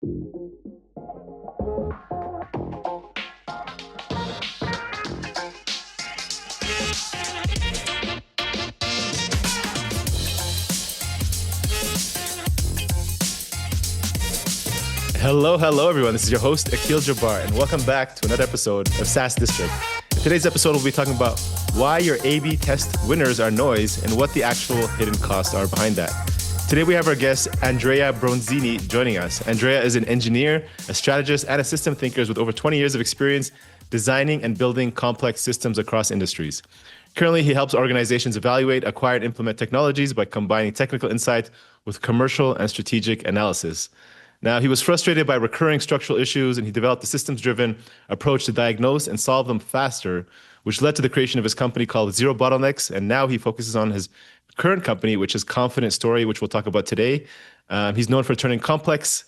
Hello, everyone. This is your host, Akil Jabbar, and welcome back to another episode of SaaS District. In today's episode, we'll be talking about why your A/B test winners are noise and what the actual hidden costs are behind that. Today, we have our guest, Andrea Bronzini, joining us. Andrea is an engineer, a strategist, and a system thinker with over 20 years of experience designing and building complex systems across industries. Currently, he helps organizations evaluate, acquire, and implement technologies by combining technical insight with commercial and strategic analysis. Now, he was frustrated by recurring structural issues, and he developed a systems-driven approach to diagnose and solve them faster, which led to the creation of his company called ZeroBottlenecks. And now he focuses on his current company, which is Confident Story, which we'll talk about today. He's known for turning complex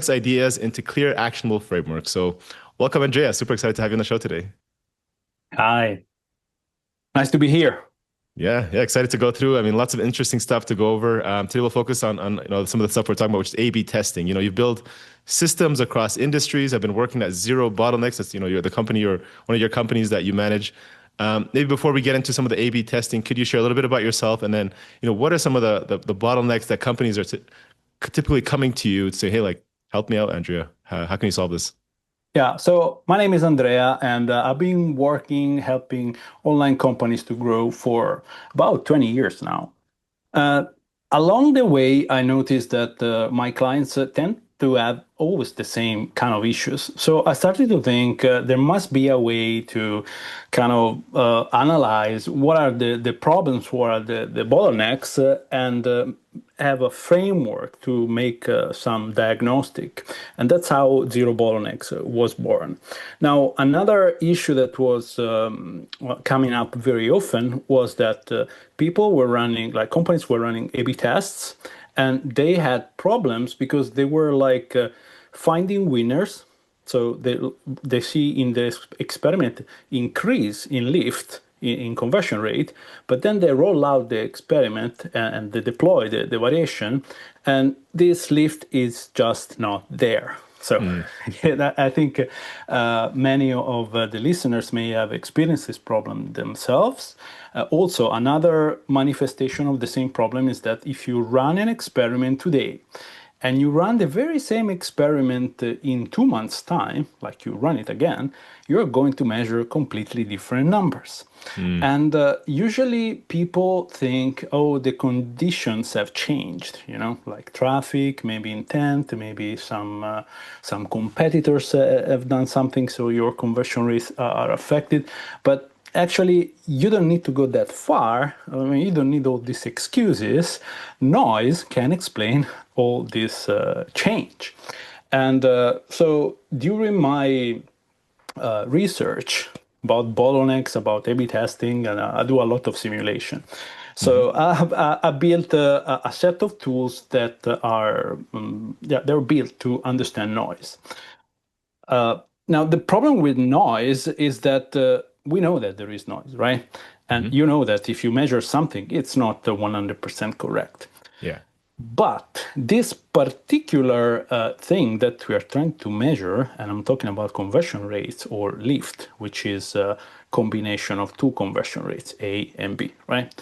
ideas into clear, actionable frameworks. So welcome, Andrea. Super excited to have you on the show today. Hi. Nice to be here. Yeah, excited to go through. I mean, lots of interesting stuff to go over. Today we'll focus on some of the stuff we're talking about, which is A/B testing. You build systems across industries. I've been working at ZeroBottlenecks. That's you're the company, or one of your companies that you manage. Maybe before we get into some of the A/B testing, could you share a little bit about yourself, and then what are some of the bottlenecks that companies are typically coming to you to say, hey, like, help me out, Andrea. How can you solve this? Yeah, so my name is Andrea, and I've been helping online companies to grow for about 20 years now. Along the way, I noticed that my clients tend to have always the same kind of issues. So I started to think there must be a way to kind of analyze what are the problems, what are the bottlenecks, and have a framework to make some diagnostic. And that's how ZeroBottlenecks was born. Now, another issue that was coming up very often was that companies were running A/B tests, and they had problems because they were finding winners. So they see in the experiment increase in lift in conversion rate, but then they roll out the experiment and they deploy the variation, and this lift is just not there. So I think many of the listeners may have experienced this problem themselves. Also, another manifestation of the same problem is that if you run an experiment today, and you run the very same experiment in 2 months' time, like you run it again, you're going to measure completely different numbers. And usually people think, oh, the conditions have changed, like traffic, maybe intent, maybe some competitors have done something, so your conversion rates are affected. But actually, you don't need to go that far. I mean, you don't need all these excuses. Noise can explain all this change. And so during my research about bottlenecks, about A/B testing, and I do a lot of simulation. So I built a set of tools that they're built to understand noise. Now, the problem with noise is that we know that there is noise, right? And you know that if you measure something, it's not 100% correct. Yeah. But this particular thing that we are trying to measure, and I'm talking about conversion rates or lift, which is a combination of two conversion rates, A and B, right?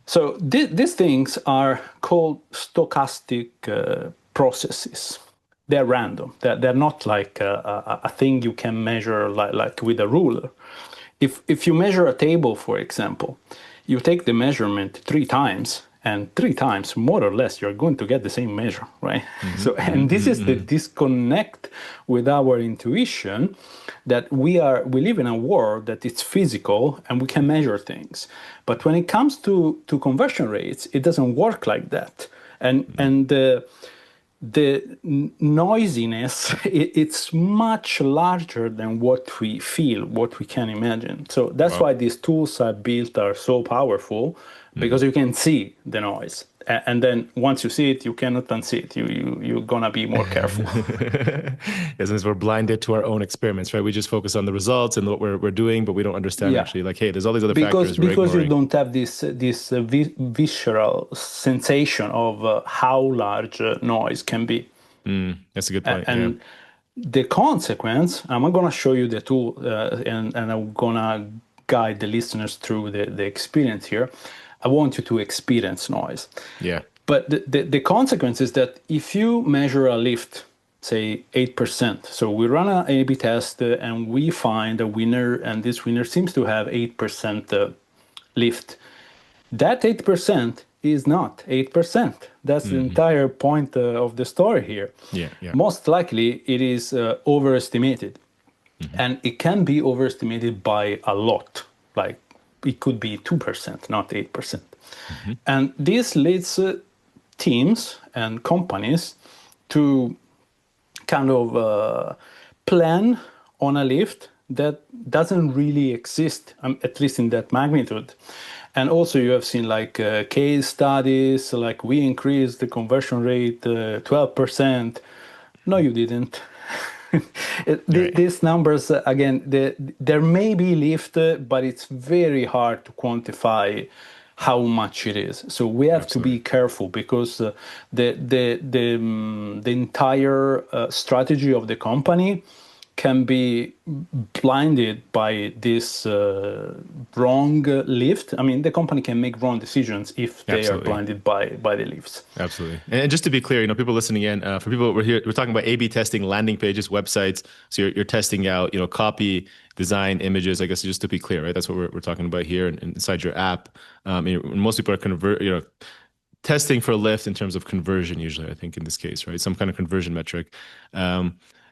So these things are called stochastic processes. They're random. They're not like a thing you can measure like with a ruler. If you measure a table, for example, you take the measurement 3 times, and 3 times, more or less, you're going to get the same measure, right? And this is the disconnect with our intuition, that we live in a world that it's physical and we can measure things. But when it comes to conversion rates, it doesn't work like that. And the noisiness, it's much larger than what we feel, what we can imagine. So that's why these tools I built are so powerful, because you can see the noise. And then once you see it, you cannot unsee it. You're going to be more careful. Yes, since we're blinded to our own experiments, right? We just focus on the results and what we're doing, but we don't understand actually, like, hey, there's all these other factors we're because ignoring. You don't have this visceral sensation of how large noise can be. That's a good point. And the consequence, I'm going to show you the tool and I'm going to guide the listeners through the experience here. I want you to experience noise. Yeah. But the consequence is that if you measure a lift, say 8%, so we run an A/B test and we find a winner, and this winner seems to have 8% lift. That 8% is not 8%. That's the entire point of the story here. Yeah. Most likely it is overestimated. And it can be overestimated by a lot. Like it could be 2%, not 8%. And this leads teams and companies to kind of plan on a lift that doesn't really exist, at least in that magnitude. And also you have seen like case studies, like we increased the conversion rate 12%. No, you didn't. These numbers, again, there may be lift, but it's very hard to quantify how much it is. So we have to be careful because the entire strategy of the company can be blinded by this wrong lift. I mean, the company can make wrong decisions if they are blinded by the lifts. Absolutely. And just to be clear, people listening in, for people, we're talking about A/B testing, landing pages, websites. So you're testing out, copy, design, images. I guess just to be clear, right? That's what we're talking about here inside your app. Most people are testing for a lift in terms of conversion, usually, I think in this case, right? Some kind of conversion metric.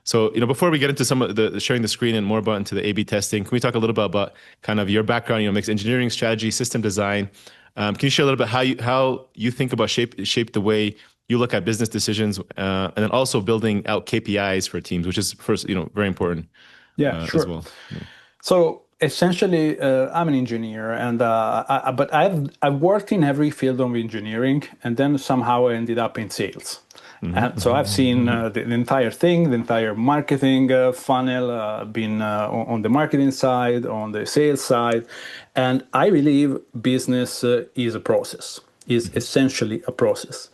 So, before we get into some of the sharing the screen and more about into the A/B testing, can we talk a little bit about kind of your background, mix engineering, strategy, system design? Can you share a little bit how you think about shape the way you look at business decisions, and then also building out KPIs for teams, which is first, very important. Yeah, sure. As well. Yeah. So essentially, I'm an engineer, and but I've worked in every field of engineering, and then somehow I ended up in sales. And so I've seen the entire thing, the entire marketing funnel, been on the marketing side, on the sales side. And I believe business is a process, is essentially a process.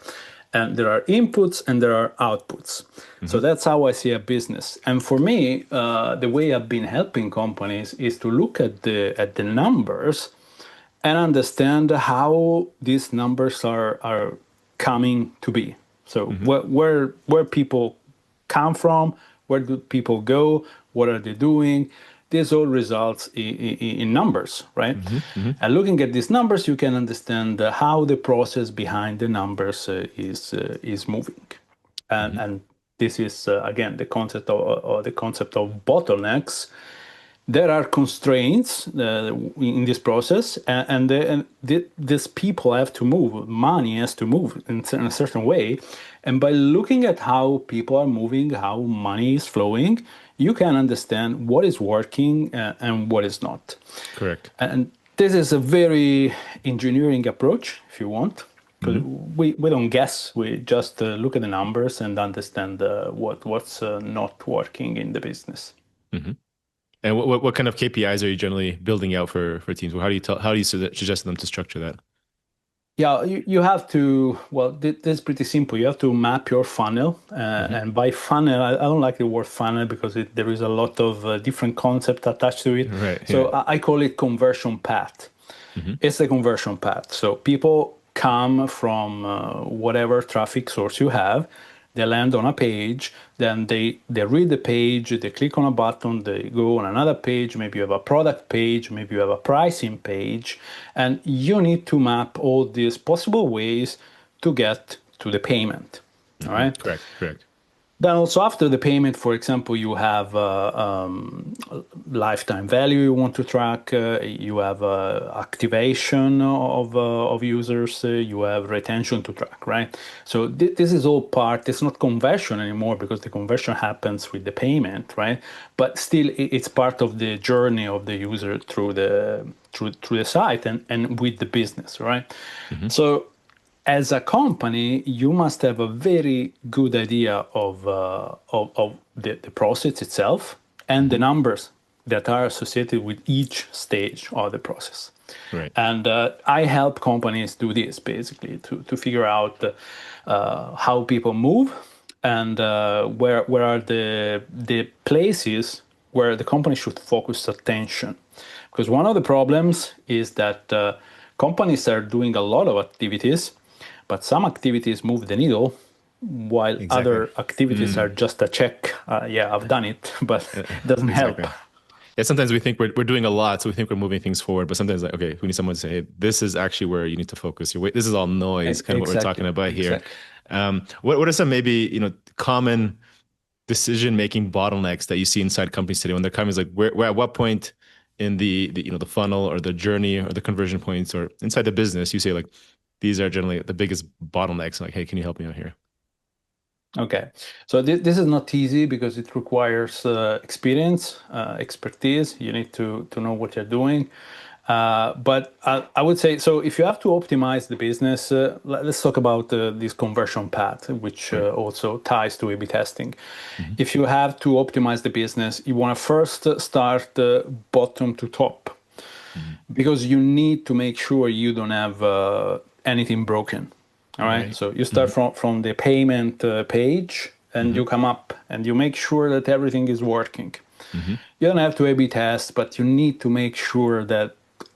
And there are inputs and there are outputs. So that's how I see a business. And for me, the way I've been helping companies is to look at the numbers and understand how these numbers are coming to be. So where people come from, where do people go, what are they doing? This all results in numbers, right? And looking at these numbers, you can understand how the process behind the numbers is moving. And this is again the concept of bottlenecks. There are constraints in this process, and these people have to move. Money has to move in a certain way, and by looking at how people are moving, how money is flowing, you can understand what is working and what is not. Correct. And this is a very engineering approach, if you want, because we don't guess. We just look at the numbers and understand what's not working in the business. And what kind of KPIs are you generally building out for teams? How do you suggest them to structure that? Yeah, you have to, well, this is pretty simple. You have to map your funnel. And by funnel, I don't like the word funnel because there is a lot of different concepts attached to it. Right, so I call it conversion path. It's the conversion path. So people come from whatever traffic source you have. They land on a page, then they read the page, they click on a button, they go on another page, maybe you have a product page, maybe you have a pricing page, and you need to map all these possible ways to get to the payment, all right? Correct. Then also after the payment, for example, you have lifetime value you want to track, you have activation of users, you have retention to track, right? So this is all part, it's not conversion anymore because the conversion happens with the payment, right? But still it's part of the journey of the user through the site and with the business, right? So as a company, you must have a very good idea of the process itself and the numbers that are associated with each stage of the process. Right. And I help companies do this basically to figure out how people move and where are the places where the company should focus attention. Because one of the problems is that companies are doing a lot of activities, but some activities move the needle, while other activities are just a check. Yeah, I've done it, but it doesn't help. Yeah, sometimes we think we're doing a lot, so we think we're moving things forward. But sometimes, like, okay, we need someone to say, hey, this is actually where you need to focus. This is all noise, kind of what we're talking about here. What are some maybe common decision-making bottlenecks that you see inside companies today when they're coming? Is like where at what point in the the funnel or the journey or the conversion points or inside the business you say like these are generally the biggest bottlenecks? Like, hey, can you help me out here? Okay, so this is not easy because it requires experience, expertise. You need to know what you're doing. But I would say, so if you have to optimize the business, let's talk about this conversion path, which also ties to A/B testing. If you have to optimize the business, you want to first start bottom to top, because you need to make sure you don't have anything broken. All right. So you start from the payment page, and you come up and you make sure that everything is working. You don't have to A/B test, but you need to make sure that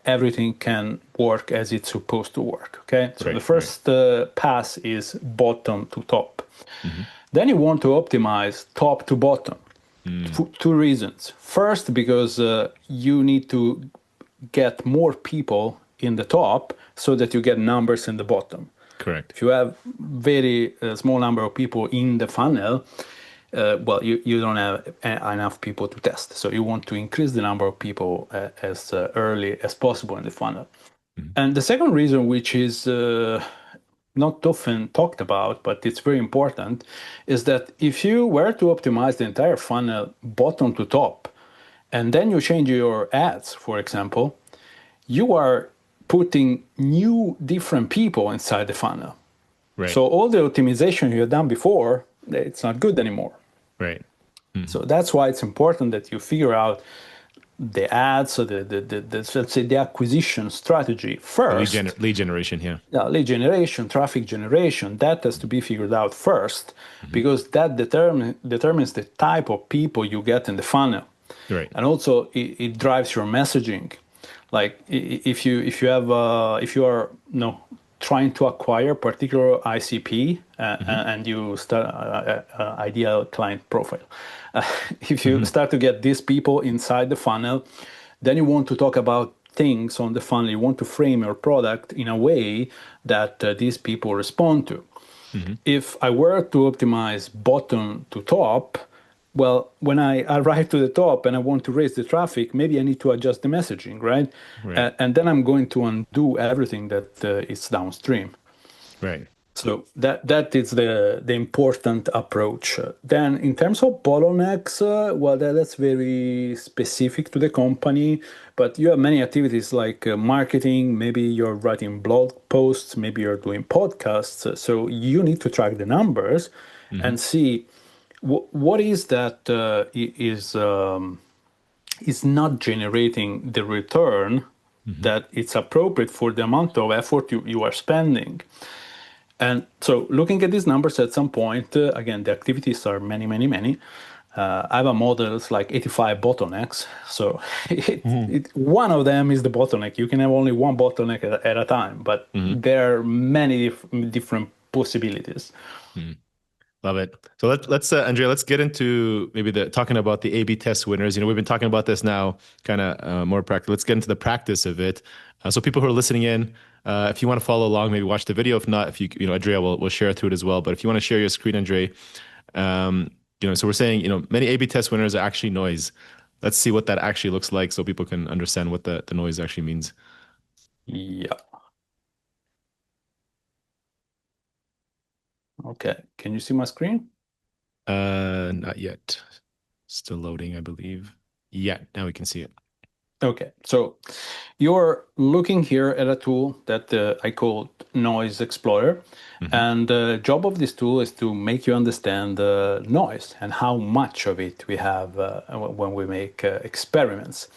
everything can work as it's supposed to work. Okay. So the first pass is bottom to top. Then you want to optimize top to bottom for two reasons. First, because you need to get more people in the top so that you get numbers in the bottom. Correct. If you have very small number of people in the funnel, well, you don't have enough people to test. So you want to increase the number of people as early as possible in the funnel. And the second reason, which is not often talked about, but it's very important, is that if you were to optimize the entire funnel bottom to top, and then you change your ads, for example, you are putting new different people inside the funnel. So all the optimization you have done before, it's not good anymore. So that's why it's important that you figure out the ads, so the let's say the acquisition strategy first. Lead generation, lead generation, traffic generation, that has to be figured out first, because that determines the type of people you get in the funnel. And also it drives your messaging. Like if you are trying to acquire a particular ICP and you start ideal client profile, if you start to get these people inside the funnel, then you want to talk about things on the funnel. You want to frame your product in a way that these people respond to. If I were to optimize bottom to top, well, when I arrive to the top and I want to raise the traffic, maybe I need to adjust the messaging, right? And then I'm going to undo everything that is downstream. So that is the important approach. Then in terms of bottlenecks, well, that's very specific to the company, but you have many activities like marketing, maybe you're writing blog posts, maybe you're doing podcasts. So you need to track the numbers and see what is that is not generating the return that it's appropriate for the amount of effort you are spending. And so looking at these numbers at some point, again, the activities are many. I have a model, it's like 85 bottlenecks. So one of them is the bottleneck. You can have only one bottleneck at a time, but there are many different possibilities. Love it. So let's Andrea, let's get into maybe talking about the A/B test winners. We've been talking about this now, kind of more practical. Let's get into the practice of it. So people who are listening in, if you want to follow along, maybe watch the video. If not, if Andrea will share through it as well. But if you want to share your screen, Andrea, so we're saying, many A/B test winners are actually noise. Let's see what that actually looks like so people can understand what the noise actually means. Yeah. Okay. Can you see my screen? Not yet. Still loading, I believe. Yeah, now we can see it. Okay. So you're looking here at a tool that I call Noise Explorer. And the job of this tool is to make you understand the noise and how much of it we have when we make experiments.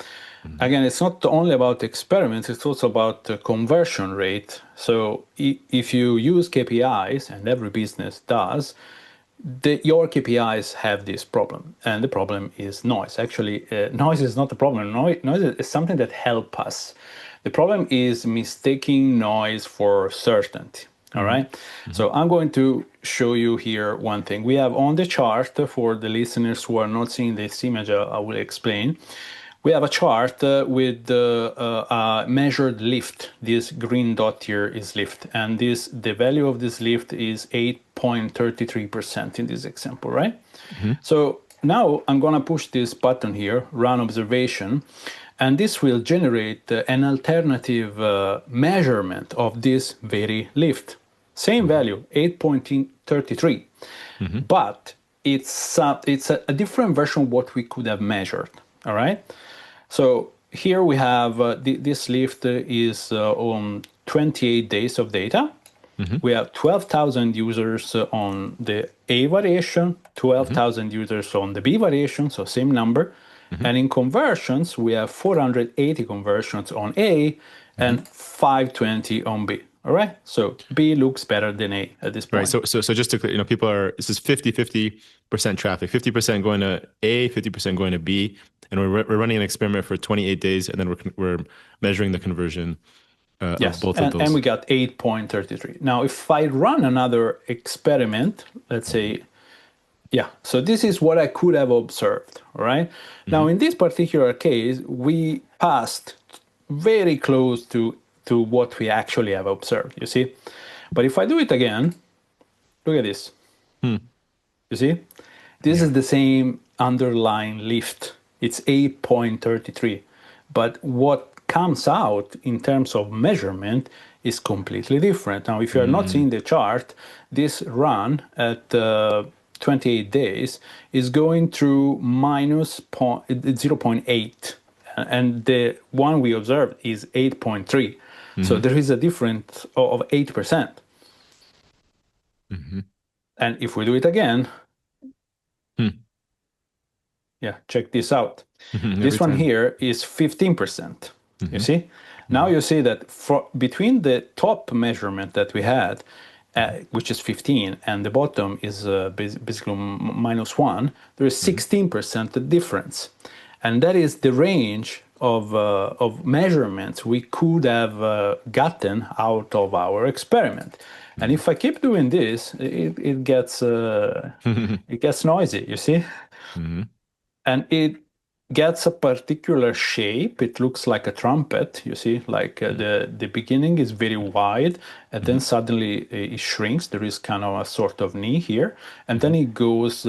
Again, it's not only about experiments, it's also about conversion rate. So if you use KPIs, and every business does, your KPIs have this problem, and the problem is noise. Actually, noise is not the problem. Noise is something that helps us. The problem is mistaking noise for certainty. All right. So I'm going to show you here one thing. We have on the chart, for the listeners who are not seeing this image, I will explain. We have a chart with a measured lift. This green dot here is lift, and the value of this lift is 8.33% in this example, right? So now I'm gonna push this button here, run observation, and this will generate an alternative measurement of this very lift. Same value, 8.33, but it's a different version of what we could have measured. All right. So here we have this lift is on 28 days of data. We have 12,000 users on the A variation, 12,000 users on the B variation, so same number. And in conversions, we have 480 conversions on A and 520 on B. All right. So B looks better than A at this point. Right. So just to clear, people this is 50% traffic, 50% going to A, 50% going to B. And we're running an experiment for 28 days, and then we're measuring the conversion of both of those. And we got 8.33. Now, if I run another experiment, let's say, so this is what I could have observed, all right? Now, in this particular case, we passed very close to what we actually have observed, you see? But if I do it again, look at this. You see? This is the same underlying lift. It's 8.33. But what comes out in terms of measurement is completely different. Now, if you are not seeing the chart, this run at 28 days is going through minus 0.8. And the one we observed is 8.3. So there is a difference of 8%. And if we do it again, check this out. This one here is 15%. You see? Now you see that between the top measurement that we had, which is 15, and the bottom is basically minus 1, there is 16% difference. And that is the range of measurements we could have gotten out of our experiment. And if I keep doing this, it gets it gets noisy, you see? And it gets a particular shape. It looks like a trumpet, you see, like the beginning is very wide, and then suddenly it shrinks. There is kind of a sort of knee here, and then it goes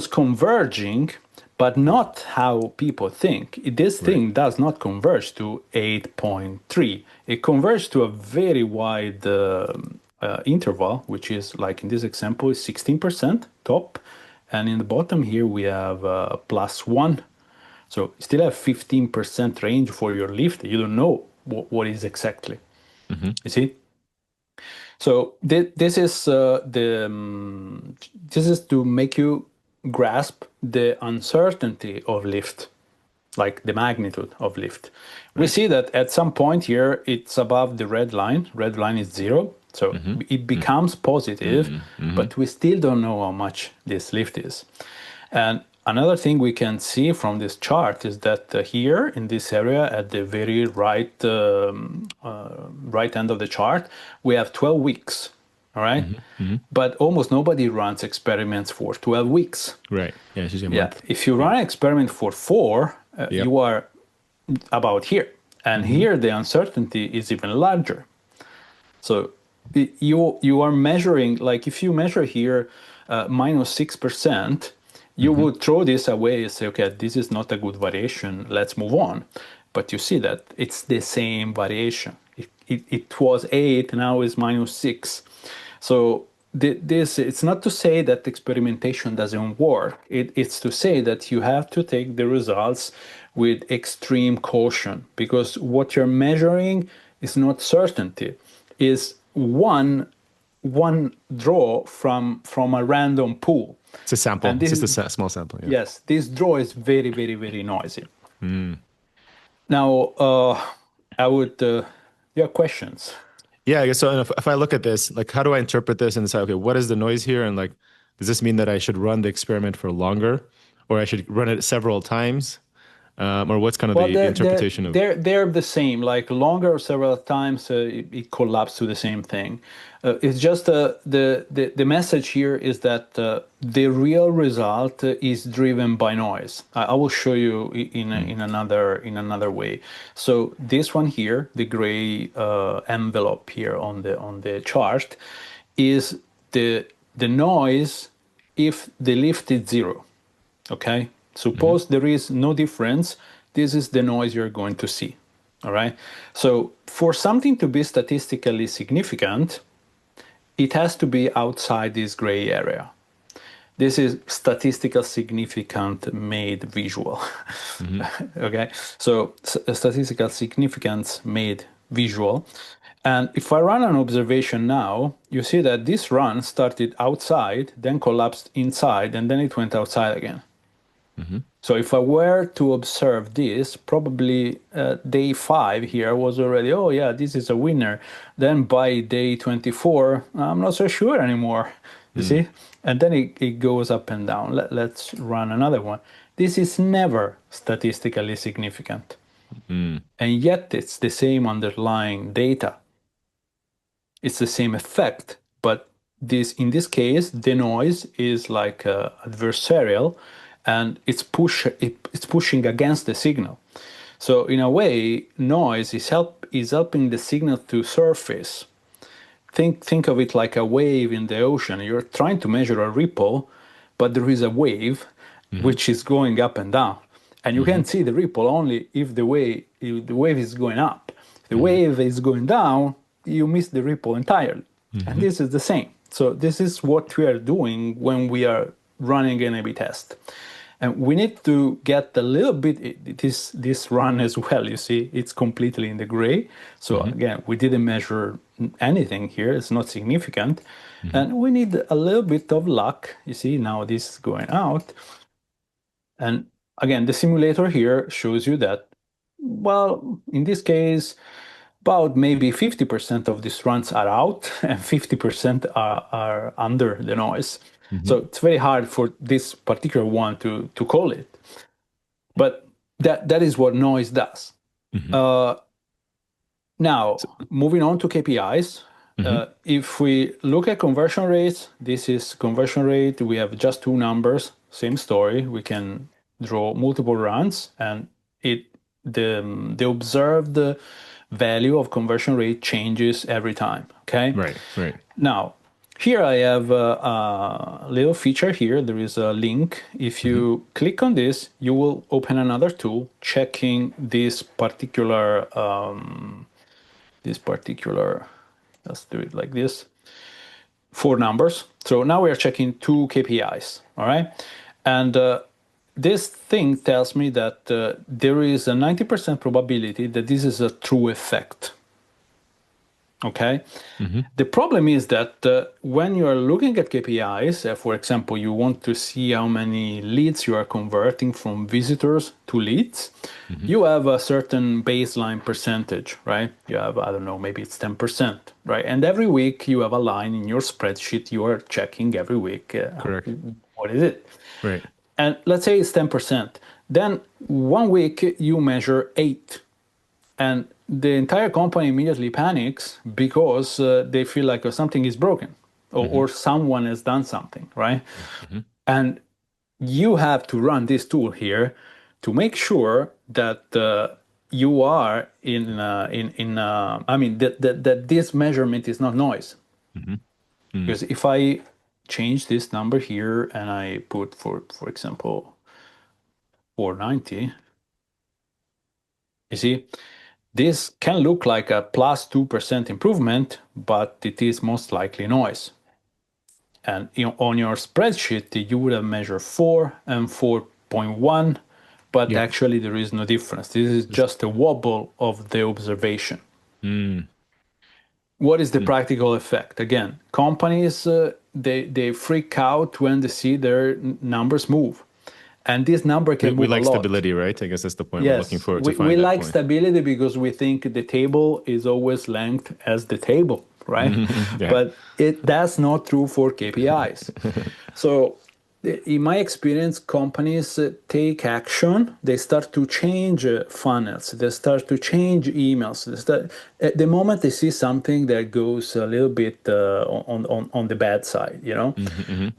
converging, but not how people think. This thing does not converge to 8.3. It converges to a very wide interval, which is, like in this example, is 16% top. And in the bottom here, we have plus 1. So you still have 15% range for your lift. You don't know what is exactly. You see? So this is to make you grasp the uncertainty of lift, like the magnitude of lift. We see that at some point here, it's above the red line. Red line is 0. So it becomes positive, but we still don't know how much this lift is. And another thing we can see from this chart is that here in this area at the very right end of the chart, we have 12 weeks, all right? But almost nobody runs experiments for 12 weeks. Right, yeah, it's usually a month. If you run an experiment for 4, you are about here. And here the uncertainty is even larger. So you are measuring, like if you measure here minus 6%, you would throw this away and say, okay, this is not a good variation, let's move on. But you see that it's the same variation. It was 8, now it's minus 6. So this, it's not to say that experimentation doesn't work. It's to say that you have to take the results with extreme caution, because what you're measuring is not certainty, is one draw from a random pool. It's a sample. It's just a small sample. Yeah. Yes, this draw is very, very, very noisy. Now, I would, you have questions? Yeah, I guess so. And if I look at this, like, how do I interpret this and decide, okay, what is the noise here? And like, does this mean that I should run the experiment for longer, or I should run it several times? Or what's kind of Well, the interpretation of? they're the same. Like longer or several times, it collapses to the same thing. It's just the message here is that the real result is driven by noise. I will show you in another way. So this one here, the gray envelope here on the chart, is the noise if the lift is zero. Okay, suppose there is no difference. This is the noise you're going to see. All right. So for something to be statistically significant, it has to be outside this gray area. This is statistical significant made visual. Okay. So statistical significance made visual. And if I run an observation now, you see that this run started outside, then collapsed inside, and then it went outside again. So if I were to observe this, probably day 5 here was already, oh yeah, this is a winner. Then by day 24, I'm not so sure anymore, you see? And then it goes up and down. Let's run another one. This is never statistically significant. And yet it's the same underlying data. It's the same effect, but in this case, the noise is like adversarial, and it's pushing against the signal. So in a way, noise is helping the signal to surface. Think of it like a wave in the ocean. You're trying to measure a ripple, but there is a wave which is going up and down, and you can see the ripple only if the wave is going up. If the wave is going down, you miss the ripple entirely. And this is the same. So this is what we are doing when we are running an A/B test. And we need to get a little bit this run as well. You see, it's completely in the gray. So again, we didn't measure anything here. It's not significant. And we need a little bit of luck. You see, now this is going out. And again, the simulator here shows you that, well, in this case, about maybe 50% of these runs are out and 50% are under the noise. So it's very hard for this particular one to call it. But that is what noise does. Now, moving on to KPIs. If we look at conversion rates, this is conversion rate. We have just 2 numbers, same story. We can draw multiple runs, and the observed value of conversion rate changes every time. Okay. Right. Now, here I have a little feature here. There is a link. If you click on this, you will open another tool checking this particular. Let's do it like this. 4 numbers. So now we are checking 2 KPIs. All right, and this thing tells me that there is a 90% probability that this is a true effect. Okay. The problem is that when you are looking at KPIs, for example, you want to see how many leads you are converting from visitors to leads, you have a certain baseline percentage, right? You have, I don't know, maybe it's 10%, right? And every week you have a line in your spreadsheet you are checking every week. Correct. What is it? Right. And let's say it's 10%. Then one week you measure 8. And the entire company immediately panics because they feel like something is broken or someone has done something, right? And you have to run this tool here to make sure that you are that this measurement is not noise. Because if I change this number here and I put, for example, 490, you see, this can look like a plus 2% improvement, but it is most likely noise. And on your spreadsheet, you would have measured 4 and 4.1, but actually there is no difference. This is just a wobble of the observation. What is the practical effect? Again, companies, they freak out when they see their numbers move. And this number can move a lot. We like stability, right? I guess that's the point we're looking for. We like stability because we think the table is always length as the table. right? Yeah. But that's not true for KPIs. So in my experience, companies take action. They start to change funnels. They start to change emails. At the moment they see something that goes a little bit on the bad side, you know.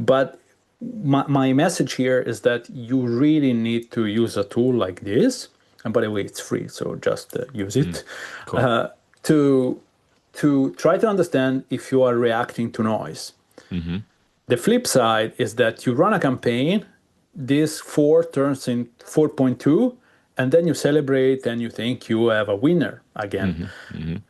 But my message here is that you really need to use a tool like this. And by the way, it's free, so just use it Cool. to try to understand if you are reacting to noise. The flip side is that you run a campaign, this 4 turns in 4.2, and then you celebrate and you think you have a winner again.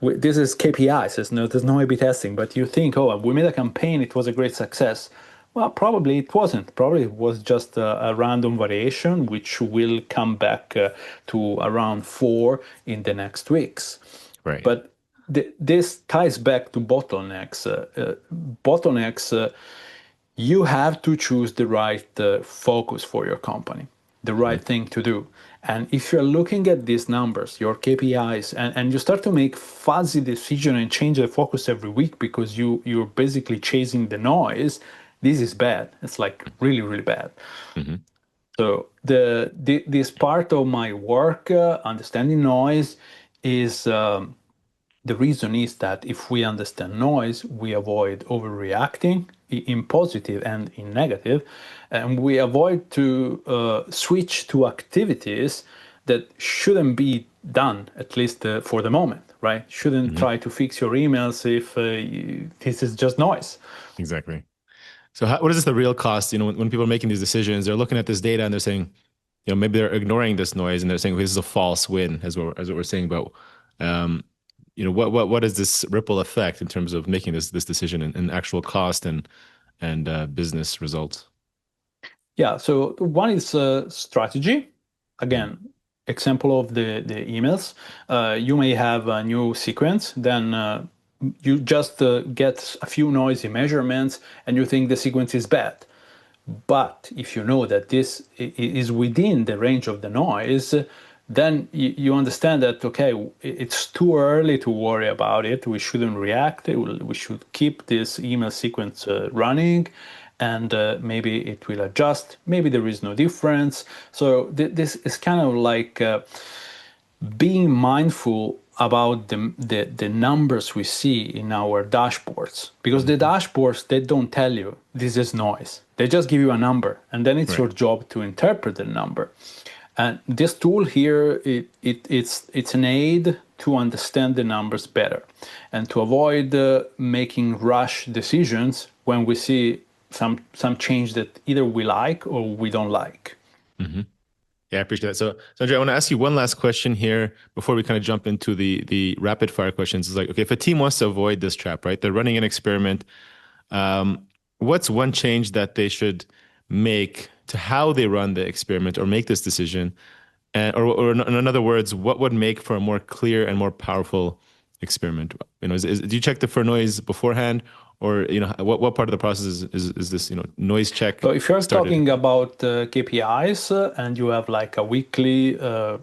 This is KPIs, there's no A/B testing, but you think, oh, we made a campaign, it was a great success. Well, probably it wasn't. Probably it was just a random variation, which will come back to around 4 in the next weeks. Right. But this ties back to bottlenecks. Bottlenecks, you have to choose the right focus for your company, the right thing to do. And if you're looking at these numbers, your KPIs, and you start to make fuzzy decisions and change the focus every week because you're basically chasing the noise, this is bad. It's like really, really bad. So this part of my work, understanding noise, is the reason is that if we understand noise, we avoid overreacting in positive and in negative, and we avoid to switch to activities that shouldn't be done, at least for the moment, right? Shouldn't try to fix your emails if this is just noise. Exactly. So what is the real cost? When people are making these decisions, they're looking at this data and they're saying, maybe they're ignoring this noise and they're saying, this is a false win, as what we're saying about, what is this ripple effect in terms of making this decision and actual cost and business results? Yeah. So one is strategy. Again, example of the emails. You may have a new sequence, then you just get a few noisy measurements and you think the sequence is bad. But if you know that this is within the range of the noise, then you understand that, okay, it's too early to worry about it. We shouldn't react. We should keep this email sequence running, and maybe it will adjust. Maybe there is no difference. So this is kind of like being mindful about the numbers we see in our dashboards, because the dashboards, they don't tell you this is noise. They just give you a number, and then it's your job to interpret the number. And this tool here, it's an aid to understand the numbers better and to avoid making rush decisions when we see some change that either we like or we don't like. Yeah, I appreciate that. So Andrea, I want to ask you one last question here before we kind of jump into the rapid fire questions. It's like, okay, if a team wants to avoid this trap, right? They're running an experiment. What's one change that they should make to how they run the experiment or make this decision? Or in other words, what would make for a more clear and more powerful experiment? Do you check for noise beforehand, or what part of the process is this noise check? So if you're started? talking about KPIs and you have like a weekly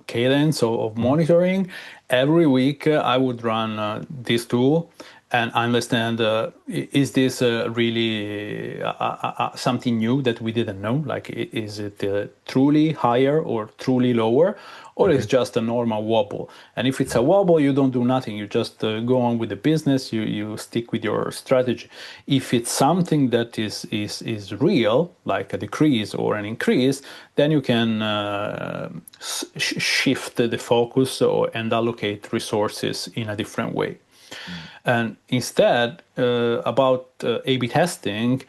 cadence of monitoring, every week I would run this tool and understand, is this really something new that we didn't know? Like, is it truly higher or truly lower? Or it's just a normal wobble. And if it's a wobble, you don't do nothing. You just go on with the business. You stick with your strategy. If it's something that is real, like a decrease or an increase, then you can shift the focus and allocate resources in a different way. And instead, about A/B testing,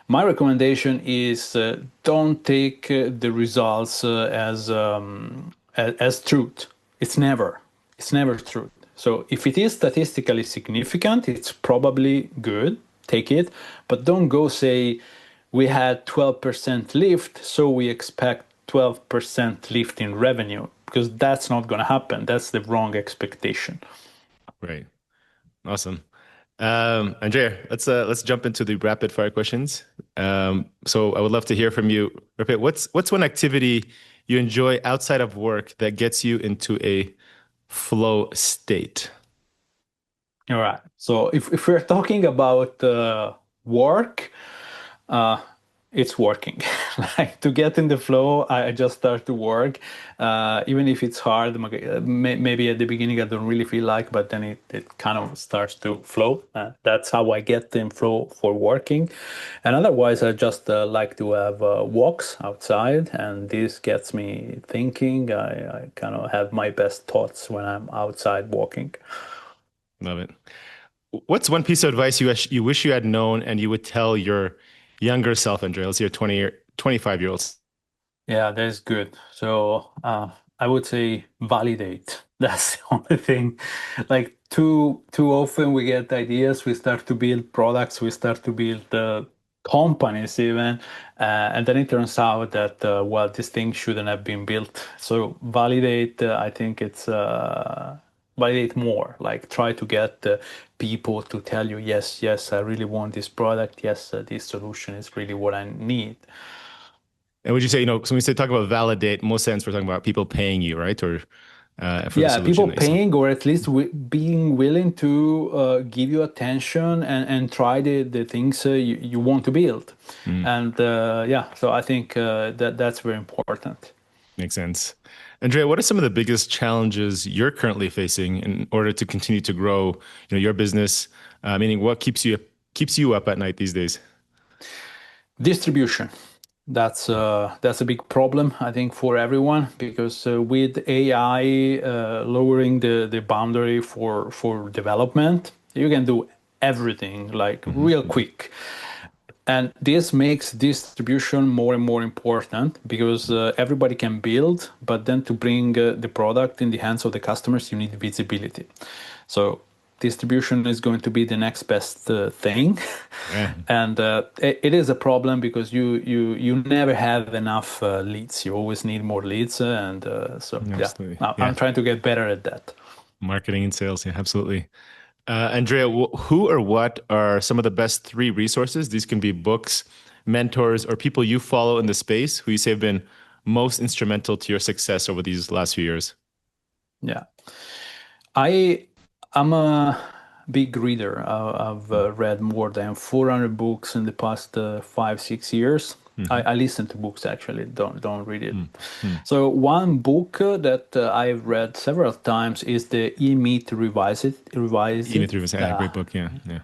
my recommendation is don't take the results as truth. It's never truth. So if it is statistically significant, it's probably good. Take it, but don't go say we had 12% lift, so we expect 12% lift in revenue, because that's not going to happen. That's the wrong expectation. Right. Awesome. Andrea, let's jump into the rapid fire questions. So I would love to hear from you. What's one activity you enjoy outside of work that gets you into a flow state? All right. So if we're talking about work, uh, it's working. Like to get in the flow, I just start to work. Even if it's hard, maybe at the beginning I don't really feel like, but then it kind of starts to flow. That's how I get in flow for working. And otherwise, I just like to have walks outside, and this gets me thinking. I kind of have my best thoughts when I'm outside walking. Love it. What's one piece of advice you wish you had known and you would tell your younger self, Andrea? Let's say your 25-year-old. Yeah, that's good. So I would say validate. That's the only thing. Like too often we get ideas, we start to build products, we start to build companies even, and then it turns out that well, this thing shouldn't have been built. So validate. I think it's validate more. Like try to get people to tell you, yes, yes, I really want this product. Yes, this solution is really what I need. And would you say, so when we say talk about validate, most sense we're talking about people paying you, right? Or for the Yeah, solution people that you sell. paying or at least being willing to give you attention and try the things you want to build. Mm, And yeah, so I think that's very important. makes sense. Andrea, what are some of the biggest challenges you're currently facing in order to continue to grow, your business? Meaning, what keeps you up at night these days? Distribution. That's a big problem, I think, for everyone because with AI lowering the boundary for development, you can do everything like Hmm. real quick. And this makes distribution more and more important because everybody can build, but then to bring the product in the hands of the customers, you need visibility. So distribution is going to be the next best thing, Yeah, and it is a problem because you never have enough leads. You always need more leads, and so yeah, absolutely. I'm Yeah, trying to get better at that. marketing and sales. Yeah, absolutely. Andrea, who or what are some of the best three resources? These can be books, mentors, or people you follow in the space who you say have been most instrumental to your success over these last few years. Yeah. I am a big reader. I've read more than 400 books in the past 5, 6 years. Mm-hmm. I listen to books actually. Don't read it. Mm-hmm. So one book that I've read several times is the E-Meet Email Revisited. through a great book. Yeah, yeah.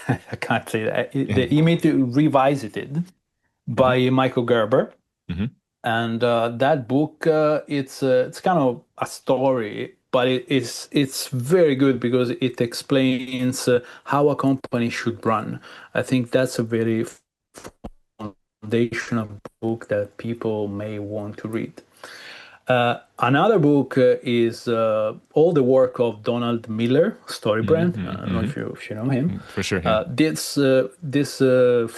I can't say that. Yeah. The E-Meet Revisited Mm-hmm. by Michael Gerber. Mm-hmm. And that book, it's kind of a story, but it's very good because it explains how a company should run. I think that's a very foundational book that people may want to read. Another book is all the work of Donald Miller, Storybrand. I don't know Mm-hmm. if you know him. For sure. Yeah. This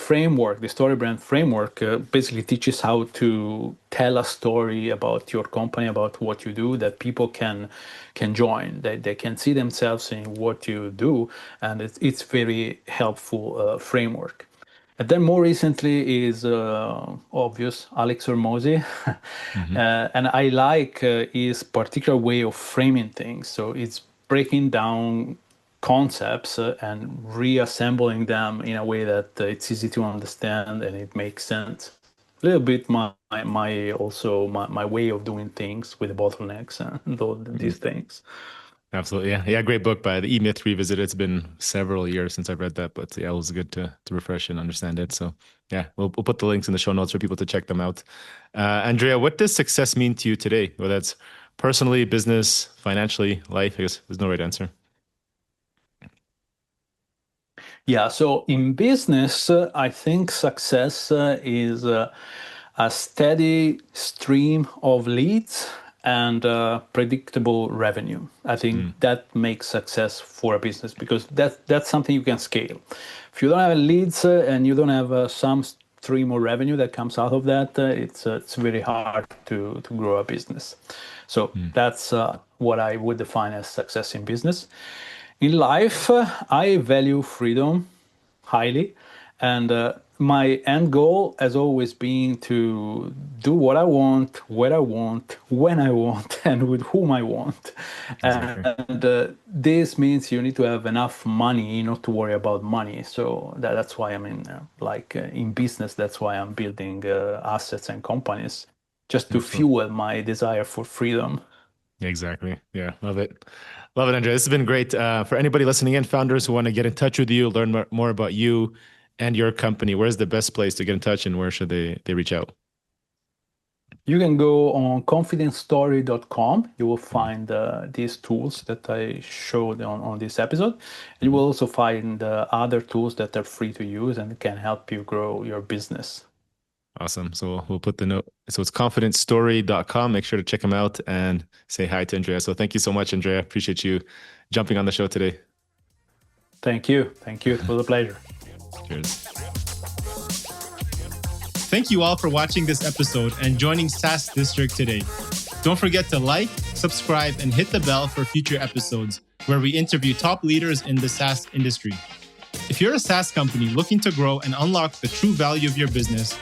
framework, the Storybrand framework, basically teaches how to tell a story about your company, about what you do, that people can join. They can see themselves in what you do, and it's very helpful framework. And then more recently is obvious Alex Hormozy, Mm-hmm. and I like his particular way of framing things. So it's breaking down concepts and reassembling them in a way that it's easy to understand and it makes sense. A little bit my way of doing things with the bottlenecks and all these things. Absolutely. Yeah. Yeah. Great book by the E-Myth Revisited. It's been several years since I've read that, but yeah, it was good to refresh and understand it. So yeah, we'll put the links in the show notes for people to check them out. Andrea, what does success mean to you today? Whether that's personally, business, financially, life, I guess there's no right answer. Yeah, so in business, I think success is a steady stream of leads and predictable revenue. I think Mm, that makes success for a business because that's something you can scale. If you don't have leads and you don't have some stream of revenue that comes out of that, it's very hard to grow a business. So mm, that's what I would define as success in business. In life, I value freedom highly, and my end goal has always been to do what I want, where I want, when I want, and with whom I want. Exactly. And this means you need to have enough money not to worry about money. So that's why I'm in business. That's why I'm building assets and companies, just to Excellent. fuel my desire for freedom. Exactly. Yeah. Love it. Love it, Andrea. This has been great. For anybody listening in, founders who want to get in touch with you, learn more about you and your company, where's the best place to get in touch and where should they reach out? You can go on confidencestory.com. You will find these tools that I showed on this episode. And you will also find other tools that are free to use and can help you grow your business. Awesome. So we'll put the note. So it's confidencestory.com. Make sure to check them out and say hi to Andrea. So thank you so much, Andrea. Appreciate you jumping on the show today. Thank you. Thank you. It was a pleasure. Cheers. Thank you all for watching this episode and joining SaaS District today. Don't forget to like, subscribe, and hit the bell for future episodes where we interview top leaders in the SaaS industry. If you're a SaaS company looking to grow and unlock the true value of your business,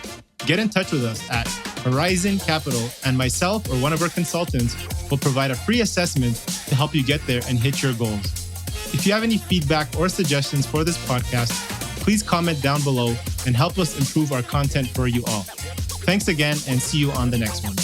get in touch with us at Horizon Capital, and myself or one of our consultants will provide a free assessment to help you get there and hit your goals. If you have any feedback or suggestions for this podcast, please comment down below and help us improve our content for you all. Thanks again and see you on the next one.